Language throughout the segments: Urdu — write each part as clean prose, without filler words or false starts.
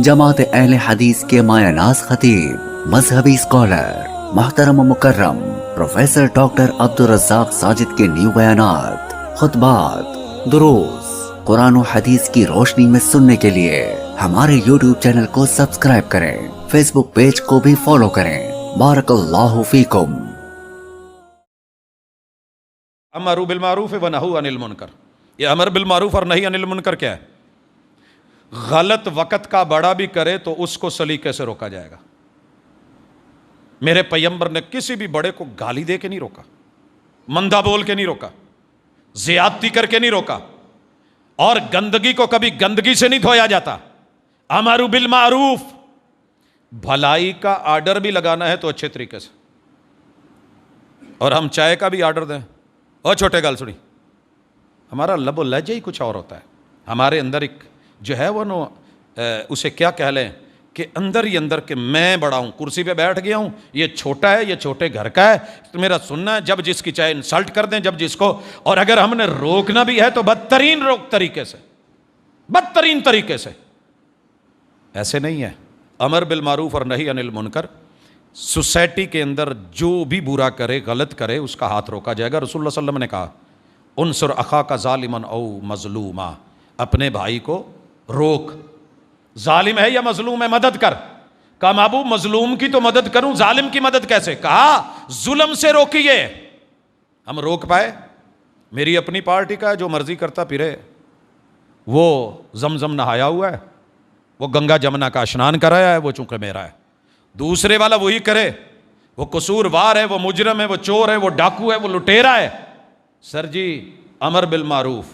جماعت اہل حدیث کے مایہ ناز خطیب، مذہبی اسکالر، محترم و مکرم پروفیسر ڈاکٹر عبدالرزاق ساجد کے نیو بیانات، خطبات، دروس قرآن و حدیث کی روشنی میں سننے کے لیے ہمارے یوٹیوب چینل کو سبسکرائب کریں، فیس بک پیج کو بھی فالو کریں۔ بارک اللہ فیکم۔ امروا بالمعروف ونہوا عن المنکر، یہ امر بالمعروف اور نہی عن المنکر کیا ہے؟ غلط وقت کا بڑا بھی کرے تو اس کو سلیقے سے روکا جائے گا۔ میرے پیغمبر نے کسی بھی بڑے کو گالی دے کے نہیں روکا، مندہ بول کے نہیں روکا، زیادتی کر کے نہیں روکا، اور گندگی کو کبھی گندگی سے نہیں دھویا جاتا۔ امروا بالمعروف، بھلائی کا آرڈر بھی لگانا ہے تو اچھے طریقے سے۔ اور ہم چائے کا بھی آرڈر دیں، اور چھوٹے گال سنی، ہمارا لب و لہجہ ہی کچھ اور ہوتا ہے۔ ہمارے اندر ایک جو ہے وہ اسے کیا کہہ لیں کہ اندر ہی اندر کہ میں بڑا ہوں، کرسی پہ بیٹھ گیا ہوں، یہ چھوٹا ہے، یہ چھوٹے گھر کا ہے، تو میرا سننا ہے، جب جس کی چاہے انسلٹ کر دیں، جب جس کو، اور اگر ہم نے روکنا بھی ہے تو بدترین طریقے سے، بدترین طریقے سے۔ ایسے نہیں ہے۔ امر بالمعروف اور نہی عن المنکر، سوسائٹی کے اندر جو بھی برا کرے، غلط کرے، اس کا ہاتھ روکا جائے گا۔ رسول اللہ صلی اللہ علیہ وسلم نے کہا انصر اخاک ظالما او مظلوما، اپنے بھائی کو روک، ظالم ہے یا مظلوم ہے مدد کر۔ کہا محبوب مظلوم کی تو مدد کروں، ظالم کی مدد کیسے؟ کہا ظلم سے روکیے۔ ہم روک پائے؟ میری اپنی پارٹی کا ہے، جو مرضی کرتا پھرے، وہ زمزم نہایا ہوا ہے، وہ گنگا جمنا کا اشنان کرایا ہے، وہ چونکہ میرا ہے۔ دوسرے والا وہی کرے، وہ قصوروار ہے، وہ مجرم ہے، وہ چور ہے، وہ ڈاکو ہے، وہ لٹیرا ہے۔ سر جی، امر بالمعروف،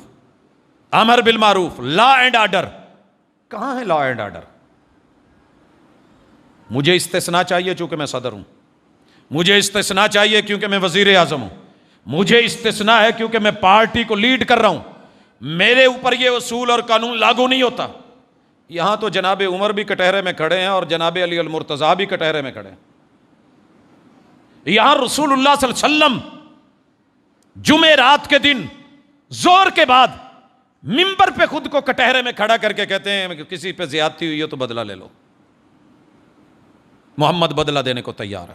امر بالمعروف، لا اینڈ آرڈر، کہاں ہے لا اینڈ آرڈر؟ مجھے استثناء چاہیے چونکہ میں صدر ہوں، مجھے استثناء چاہیے کیونکہ میں وزیر اعظم ہوں، مجھے استثناء ہے کیونکہ میں پارٹی کو لیڈ کر رہا ہوں، میرے اوپر یہ اصول اور قانون لاگو نہیں ہوتا۔ یہاں تو جناب عمر بھی کٹہرے میں کھڑے ہیں اور جناب علی المرتضیٰ بھی کٹہرے میں کھڑے ہیں۔ یہاں رسول اللہ صلی اللہ علیہ وسلم جمعرات کے دن زور کے بعد منبر پہ خود کو کٹہرے میں کھڑا کر کے کہتے ہیں کہ کسی پہ زیادتی ہوئی ہو تو بدلہ لے لو۔ محمد بدلہ دینے کو تیار ہے۔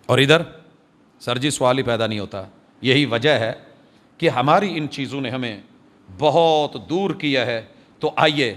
اور ادھر سر جی سوال ہی پیدا نہیں ہوتا۔ یہی وجہ ہے کہ ہماری ان چیزوں نے ہمیں بہت دور کیا ہے۔ تو آئیے